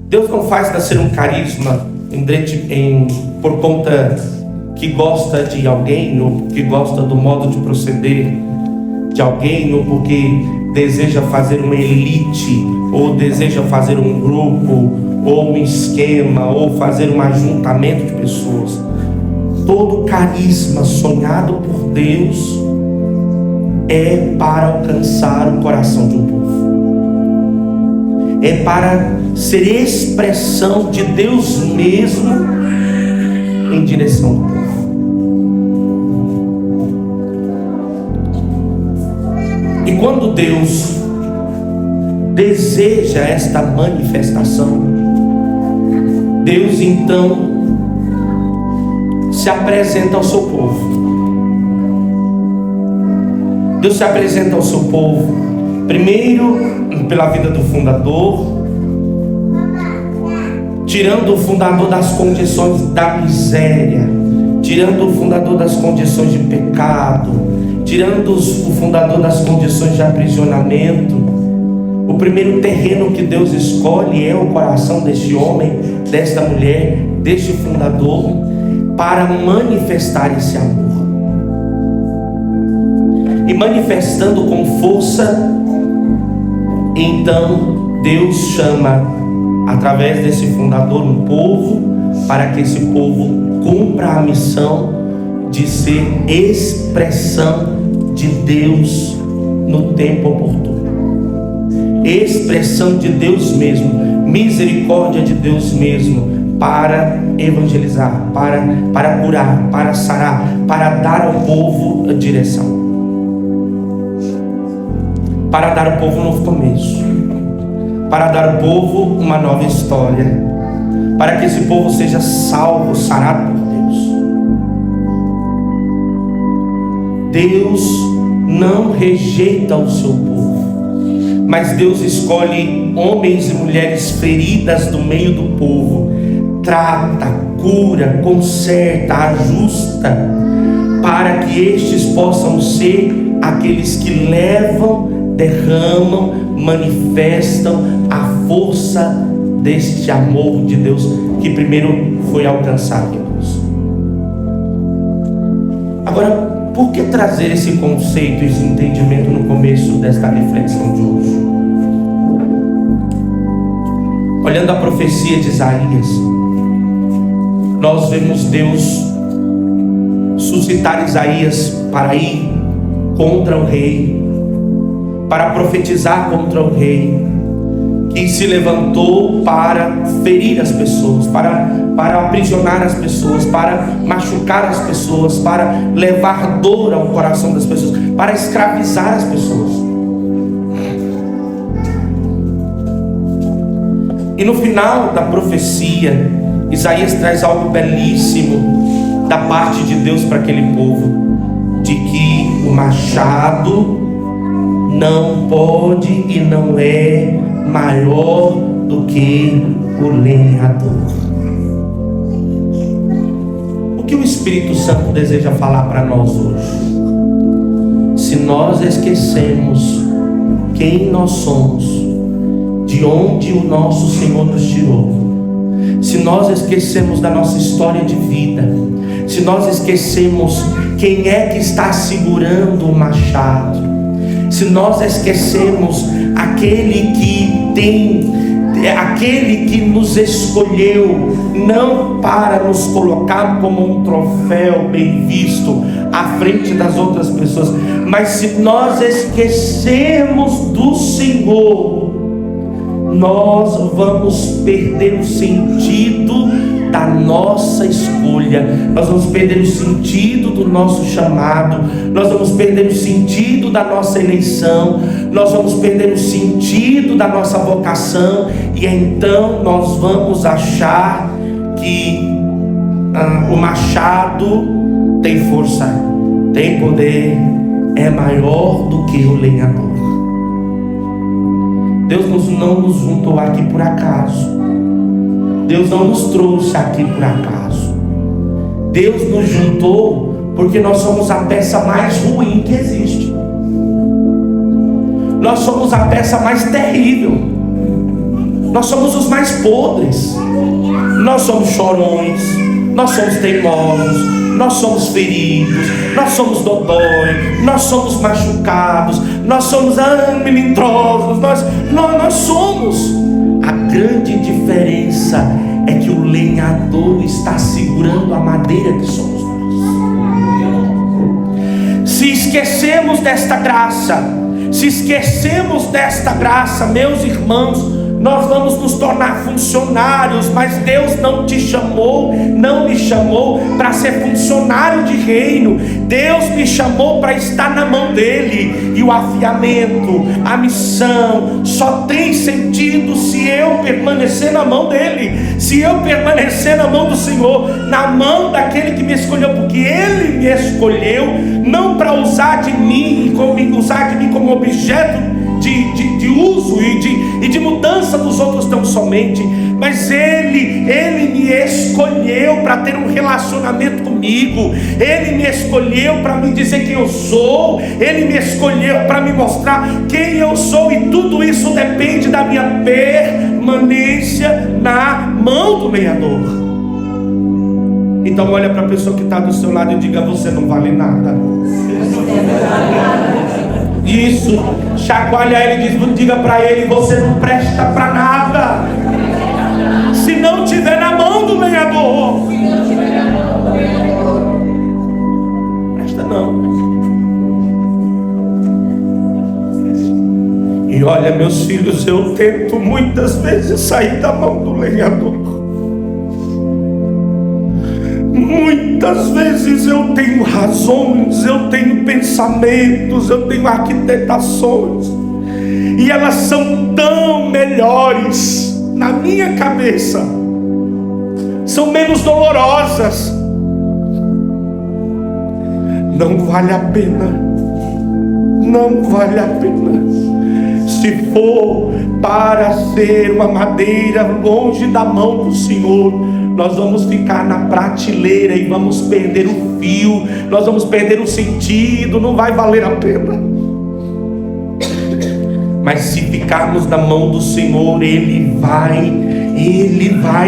Deus não faz nascer um carisma por conta que gosta de alguém, ou que gosta do modo de proceder de alguém, ou porque deseja fazer uma elite, ou deseja fazer um grupo, ou um esquema, ou fazer um ajuntamento de pessoas. Todo carisma sonhado por Deus é para alcançar o coração de um povo. É para ser expressão de Deus mesmo em direção do povo. E quando Deus deseja esta manifestação, Deus então se apresenta ao seu povo. Deus se apresenta ao seu povo, primeiro pela vida do fundador, tirando o fundador das condições da miséria, tirando o fundador das condições de pecado, tirando o fundador das condições de aprisionamento. O primeiro terreno que Deus escolhe é o coração deste homem, desta mulher, deste fundador, para manifestar esse amor. E manifestando com força, então Deus chama, através desse fundador, um povo, para que esse povo cumpra a missão de ser expressão de Deus no tempo oportuno. Expressão de Deus mesmo, misericórdia de Deus mesmo, para evangelizar, para curar, para sarar, para dar ao povo a direção, para dar ao povo um novo começo, para dar ao povo uma nova história, para que esse povo seja salvo, sarado por Deus. Deus não rejeita o seu povo, mas Deus escolhe homens e mulheres feridas do meio do povo, trata, cura, conserta, ajusta, para que estes possam ser aqueles que levam, derramam, manifestam a força deste amor de Deus que primeiro foi alcançado em nós. Agora, por que trazer esse conceito, esse entendimento no começo desta reflexão de hoje? Olhando a profecia de Isaías, nós vemos Deus suscitar Isaías para ir contra o rei, para profetizar contra o rei, que se levantou para ferir as pessoas, para aprisionar as pessoas, para machucar as pessoas, para levar dor ao coração das pessoas, para escravizar as pessoas. E no final da profecia, Isaías traz algo belíssimo da parte de Deus para aquele povo, de que o machado não pode e não é maior do que o lenhador. O que o Espírito Santo deseja falar para nós hoje? Se nós esquecemos quem nós somos, de onde o nosso Senhor nos tirou, se nós esquecemos da nossa história de vida, se nós esquecemos quem é que está segurando o machado, se nós esquecemos aquele que nos escolheu, não para nos colocar como um troféu bem visto à frente das outras pessoas, mas se nós esquecermos do Senhor, nós vamos perder o sentido da nossa escolha, nós vamos perder o sentido do nosso chamado, nós vamos perder o sentido da nossa eleição, nós vamos perder o sentido da nossa vocação, e então nós vamos achar que o machado tem força, tem poder, é maior do que o lenhador. Deus não nos juntou aqui por acaso. Deus não nos trouxe aqui por acaso. Deus nos juntou porque nós somos a peça mais ruim que existe. Nós somos a peça mais terrível. Nós somos os mais podres. Nós somos chorões, nós somos teimosos, nós somos feridos, nós somos dodói, nós somos machucados, nós somos melindrosos, nós somos. A grande diferença é que o lenhador está segurando a madeira que somos nós. Se esquecemos desta graça, meus irmãos, nós vamos nos tornar funcionários, mas Deus não me chamou para ser funcionário de reino. Deus me chamou para estar na mão dele, e o afiamento, a missão só tem sentido se eu permanecer na mão dele, se eu permanecer na mão do Senhor, na mão daquele que me escolheu, porque ele me escolheu não para usar de mim como objeto de uso e de mudança dos outros tão somente, mas Ele me escolheu para ter um relacionamento comigo. Ele me escolheu para me dizer quem eu sou. Ele me escolheu para me mostrar quem eu sou, e tudo isso depende da minha permanência na mão do lenhador. Então olha para a pessoa que está do seu lado e diga: você não vale nada. Isso, chacoalha ele e diga para ele: você não presta para nada se não estiver na mão do lenhador. Presta não. E olha, meus filhos, eu tento muitas vezes sair da mão do lenhador. Muitas vezes eu tenho razões, eu tenho pensamentos, eu tenho arquitetações, e elas são tão melhores na minha cabeça, são menos dolorosas. Não vale a pena, não vale a pena. Se for para ser uma madeira longe da mão do Senhor, nós vamos ficar na prateleira e vamos perder o fio, nós vamos perder o sentido, não vai valer a pena. Mas se ficarmos na mão do Senhor, Ele vai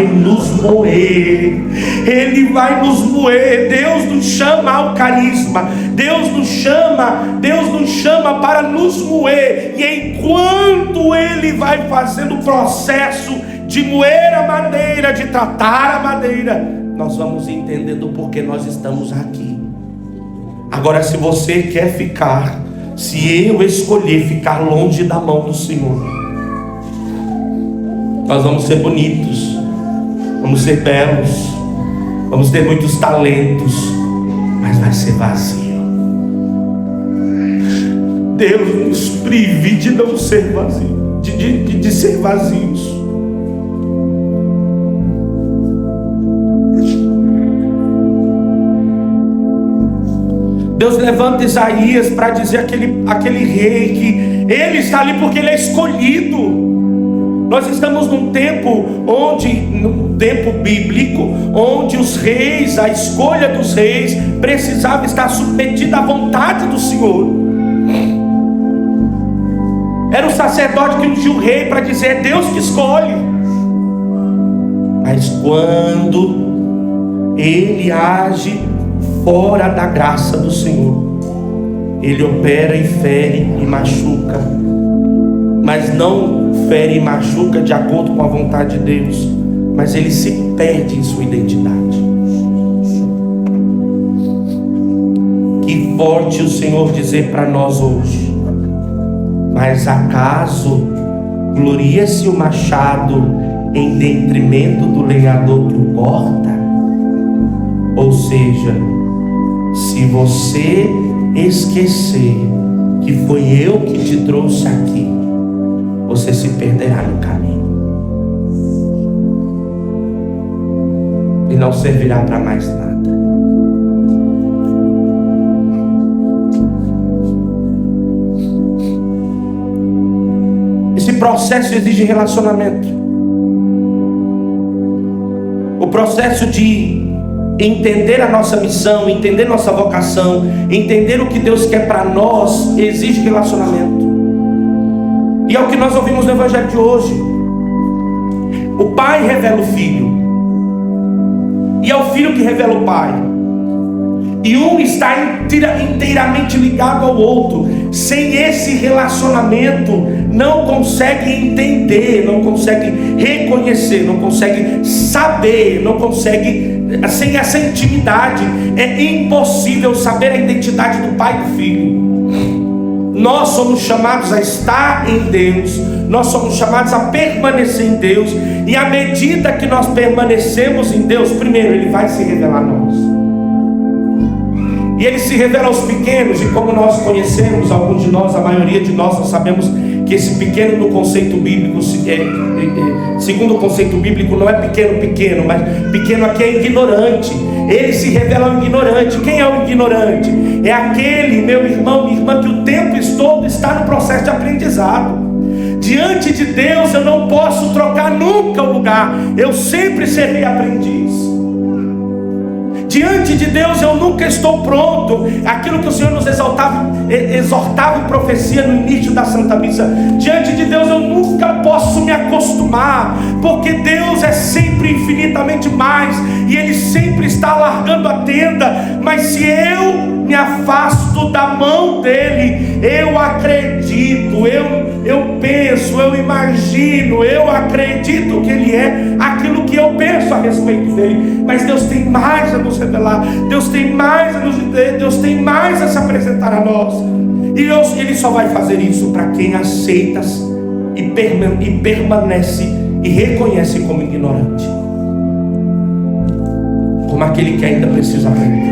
nos moer. Ele vai nos moer. Deus nos chama ao carisma. Deus nos chama para nos moer. E enquanto Ele vai fazendo o processo de moer a madeira, de tratar a madeira, nós vamos entendendo porque nós estamos aqui. Agora, se você quer ficar, se eu escolher ficar longe da mão do Senhor, nós vamos ser bonitos, vamos ser belos, vamos ter muitos talentos, mas vai ser vazio. Deus nos prive de não ser vazio, de ser vazios. Deus levanta Isaías para dizer aquele rei que ele está ali porque ele é escolhido. Nós estamos num tempo bíblico, onde os reis, a escolha dos reis, precisava estar submetida à vontade do Senhor. Era o sacerdote que ungiu o rei para dizer: é Deus que escolhe. Mas quando ele age fora da graça do Senhor, ele opera e fere e machuca, mas não fere e machuca de acordo com a vontade de Deus, mas ele se perde em sua identidade. Que forte o Senhor dizer para nós hoje: mas acaso gloria-se o machado em detrimento do lenhador que o corta? Ou seja, se você esquecer que foi eu que te trouxe aqui, você se perderá no caminho e não servirá para mais nada. Esse processo exige relacionamento. O processo de entender a nossa missão, entender nossa vocação, entender o que Deus quer para nós, exige relacionamento. E é o que nós ouvimos no Evangelho de hoje. O Pai revela o Filho, e é o Filho que revela o Pai, e um está inteiramente ligado ao outro. Sem esse relacionamento, não consegue entender, não consegue reconhecer, não consegue saber, não consegue. Sem essa intimidade, é impossível saber a identidade do Pai e do Filho. Nós somos chamados a estar em Deus, nós somos chamados a permanecer em Deus, e à medida que nós permanecemos em Deus, primeiro Ele vai se revelar a nós, e Ele se revela aos pequenos. E como nós conhecemos, alguns de nós, a maioria de nós sabemos que esse pequeno no conceito bíblico, segundo o conceito bíblico, não é pequeno, mas pequeno aqui é ignorante. Ele se revela ao ignorante. Quem é o ignorante? É aquele, meu irmão, minha irmã, que o tempo todo está no processo de aprendizado. Diante de Deus eu não posso trocar nunca o lugar, eu sempre serei aprendiz. Diante de Deus eu nunca estou pronto. Aquilo que o Senhor nos exortava em profecia no início da Santa Missa. Diante de Deus eu nunca posso me acostumar, porque Deus é sempre infinitamente mais, e Ele sempre está alargando a tenda. Mas se eu me afasto da mão dEle, eu acredito, eu penso, eu imagino, eu acredito que Ele é aquilo que eu penso a respeito dEle. Mas Deus tem mais a nos revelar, Deus tem mais a nos dizer, Deus tem mais a se apresentar a nós. E Ele só vai fazer isso para quem aceita e permanece e reconhece como ignorante, como aquele que ainda precisa aprender.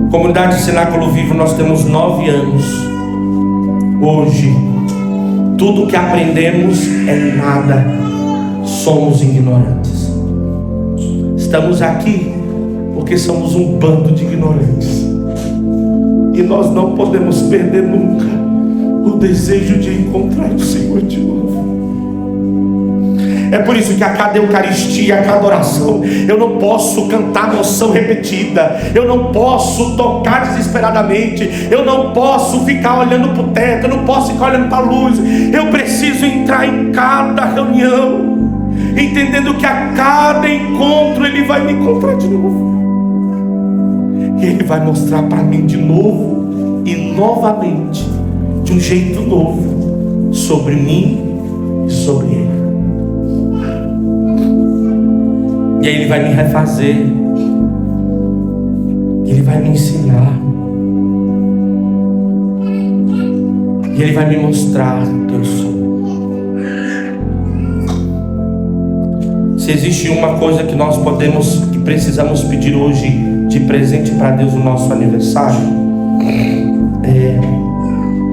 Comunidade Cenáculo Vivo, nós temos 9 anos. Hoje, tudo que aprendemos é nada, somos ignorantes. Estamos aqui porque somos um bando de ignorantes, e nós não podemos perder nunca o desejo de encontrar o Senhor de novo. É por isso que a cada Eucaristia, a cada oração, eu não posso cantar noção repetida, eu não posso tocar desesperadamente, eu não posso ficar olhando para o teto, eu não posso ficar olhando para a luz. Eu preciso entrar em cada reunião, entendendo que a cada encontro Ele vai me encontrar de novo, e Ele vai mostrar para mim de novo e novamente, de um jeito novo, sobre mim e sobre Ele. E aí Ele vai me refazer, Ele vai me ensinar, e Ele vai me mostrar quem eu sou. Se existe uma coisa que nós que precisamos pedir hoje de presente para Deus no nosso aniversário, é: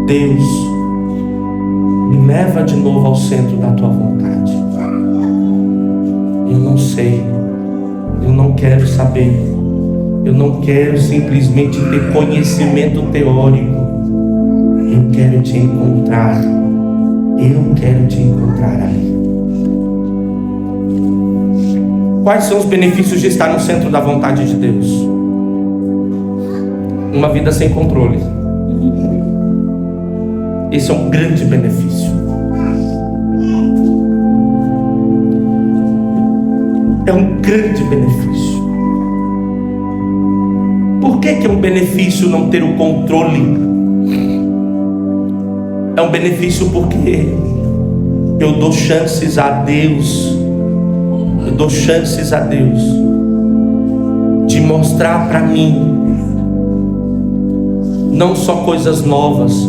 Deus, me leva de novo ao centro da Tua vontade. Eu não sei, eu não quero saber, eu não quero simplesmente ter conhecimento teórico. Eu quero Te encontrar, eu quero Te encontrar ali. Quais são os benefícios de estar no centro da vontade de Deus? Uma vida sem controle. Esse é um grande benefício. É um grande benefício. Por que é um benefício não ter o controle? É um benefício porque eu dou chances a Deus, de mostrar para mim não só coisas novas,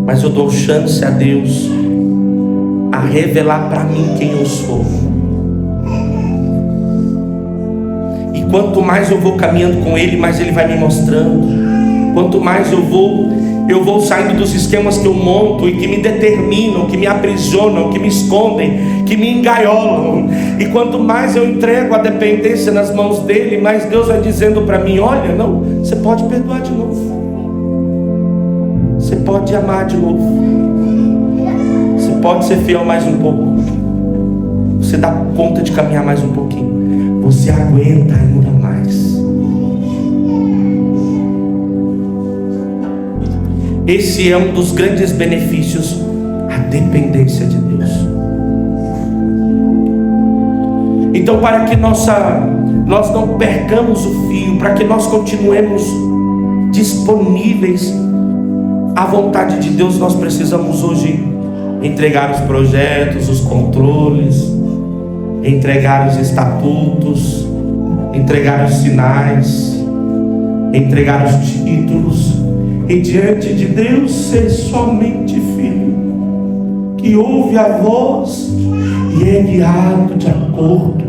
mas eu dou chance a Deus a revelar para mim quem eu sou. E quanto mais eu vou caminhando com Ele, mais Ele vai me mostrando. Quanto mais eu vou saindo dos esquemas que eu monto e que me determinam, que me aprisionam, que me escondem, que me engaiolam. E quanto mais eu entrego a dependência nas mãos dEle, mais Deus vai dizendo para mim: olha, não, você pode perdoar de novo, você pode amar de novo, você pode ser fiel mais um pouco, você dá conta de caminhar mais um pouquinho, você aguenta ainda mais. Esse é um dos grandes benefícios, a dependência de Deus. Então, para que nós não percamos o fio, para que nós continuemos disponíveis à vontade de Deus, nós precisamos hoje entregar os projetos, os controles, entregar os estatutos, entregar os sinais, entregar os títulos, e diante de Deus ser somente filho, que ouve a voz e é guiado de acordo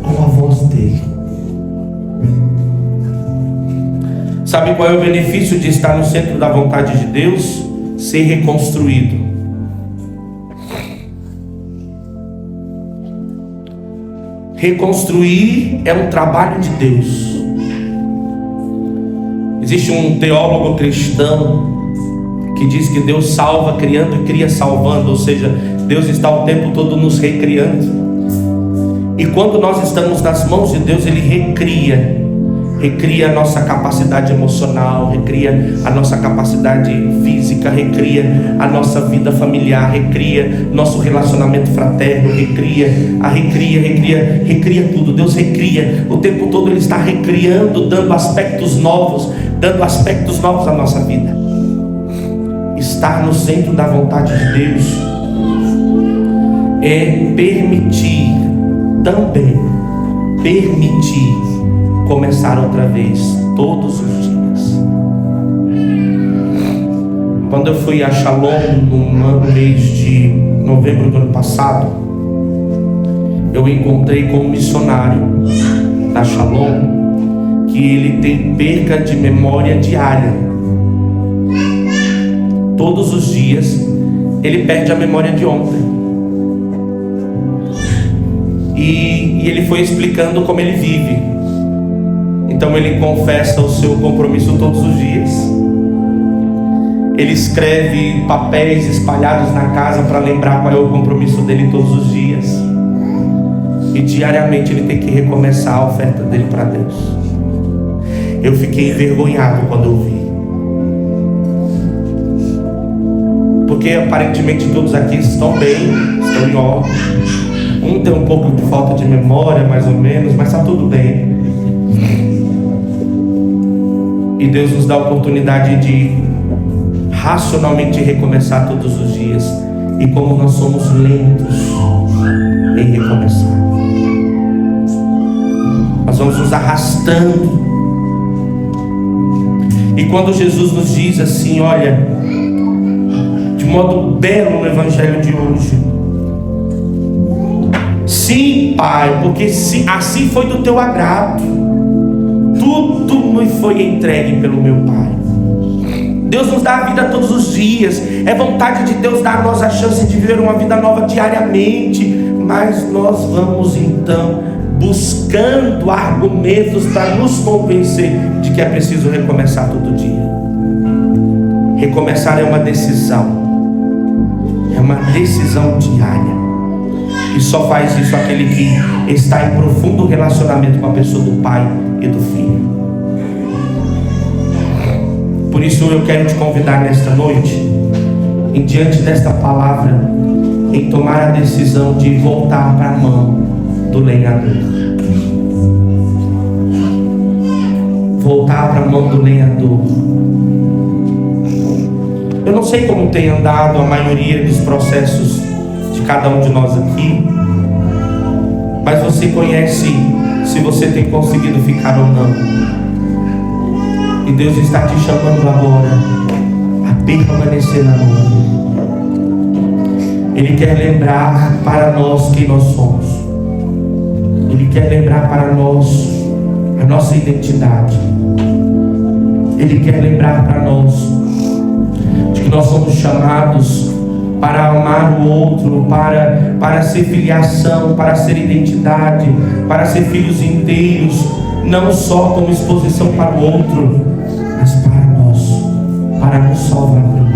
com a voz dele. Sabe qual é o benefício de estar no centro da vontade de Deus? Ser reconstruído. Reconstruir é um trabalho de Deus. Existe um teólogo cristão que diz que Deus salva criando e cria salvando, ou seja, Deus está o tempo todo nos recriando. E quando nós estamos nas mãos de Deus, Ele recria a nossa capacidade emocional, recria a nossa capacidade física, recria a nossa vida familiar, recria nosso relacionamento fraterno, recria tudo. Deus recria o tempo todo, Ele está recriando, dando aspectos novos à nossa vida. Estar no centro da vontade de Deus é permitir começar outra vez, todos os dias. Quando eu fui a Shalom no mês de novembro do ano passado, eu encontrei com um missionário da Shalom que ele tem perca de memória diária. Todos os dias ele perde a memória de ontem. E ele foi explicando como ele vive. Então ele confessa o seu compromisso todos os dias. Ele escreve papéis espalhados na casa para lembrar qual é o compromisso dele todos os dias. E diariamente ele tem que recomeçar a oferta dele para Deus. Eu fiquei envergonhado quando eu vi. Porque aparentemente todos aqui estão bem, estão em ordem. Um tem um pouco de falta de memória, mais ou menos, mas está tudo bem. E Deus nos dá a oportunidade de racionalmente recomeçar todos os dias. E como nós somos lentos em recomeçar, nós vamos nos arrastando. E quando Jesus nos diz assim, olha, de modo belo no Evangelho de hoje: sim, Pai, porque assim foi do teu agrado. Tudo me foi entregue pelo meu Pai. Deus nos dá a vida todos os dias. É vontade de Deus dar a nós a chance de viver uma vida nova diariamente. Mas nós vamos então buscando argumentos para nos convencer de que é preciso recomeçar todo dia. Recomeçar é uma decisão. É uma decisão diária. E só faz isso aquele que está em profundo relacionamento com a pessoa do Pai e do Filho. Por isso eu quero te convidar nesta noite, em diante desta palavra, em tomar a decisão de voltar para a mão do lenhador. Voltar para a mão do lenhador. Eu não sei como tem andado a maioria dos processos de cada um de nós aqui, mas você conhece se você tem conseguido ficar ou não. E Deus está te chamando agora a permanecer na mão. Ele quer lembrar para nós quem nós somos. Ele quer lembrar para nós a nossa identidade. Ele quer lembrar para nós de que nós somos chamados para amar o outro, para ser filiação, para ser identidade, para ser filhos inteiros, não só como exposição para o outro, mas para nós, para nos salvar primeiro.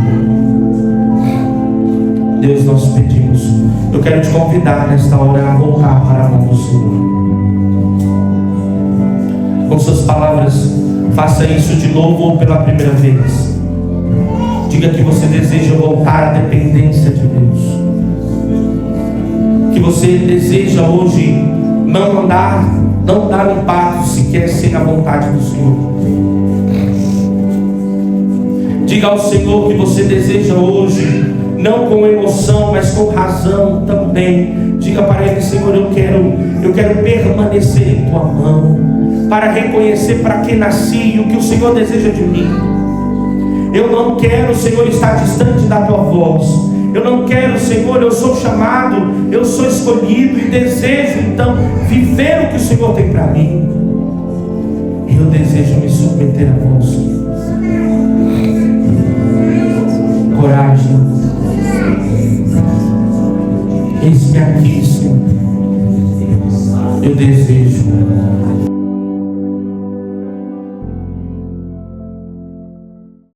Deus, nós pedimos, eu quero te convidar nesta hora a voltar para a mão do Senhor. Com suas palavras, faça isso de novo ou pela primeira vez. Diga que você deseja voltar à dependência de Deus. Que você deseja hoje não dar um passo sequer sem a vontade do Senhor. Diga ao Senhor que você deseja hoje, não com emoção, mas com razão também. Diga para Ele: Senhor, eu quero permanecer em Tua mão, para reconhecer para que nasci e o que o Senhor deseja de mim. Eu não quero, Senhor, estar distante da Tua voz. Eu não quero, Senhor, eu sou chamado, eu sou escolhido e desejo então viver o que o Senhor tem para mim. Eu desejo me submeter a vós. Coragem. Eis-me aqui, Senhor. Eu desejo